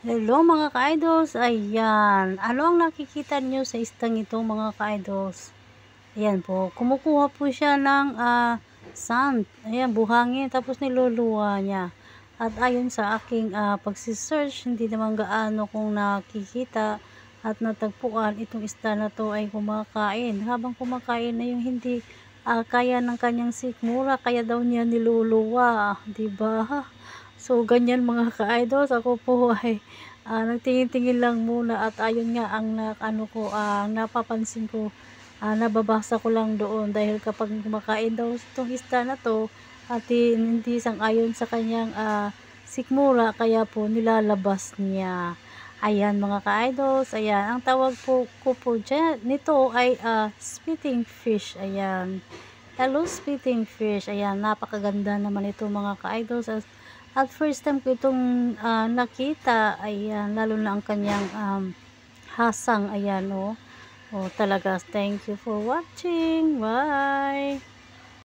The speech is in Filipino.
Hello mga ka-idols, ayan. Ano ang nakikita niyo sa istang ito mga ka-idols? Ayan po, kumukuha po siya ng sand. Ayan, buhangin tapos niluluwa niya. At ayon sa aking pagsisearch, hindi naman gaano kung nakikita at natagpuan itong isda na to ay kumakain. Habang kumakain na yung hindi kaya ng kanyang sikmura, kaya daw niya niluluwa, 'di ba? So, ganyan mga ka-idols, ako po ay nagtingin-tingin lang muna at ayun nga ang napapansin ko, nababasa ko lang doon dahil kapag kumakain daw itong isda na 'to at hindi sang-ayon sa kanyang sikmura kaya po nilalabas niya. Ayan mga ka-idols, ayan ang tawag ko po diyan nito ay spitting fish, ayan. Hello spitting fish, ayan napakaganda naman ito mga ka-idols at first time ko itong nakita, ayan lalo na ang kanyang hasang, ayan oh. Oh, talaga thank you for watching, bye.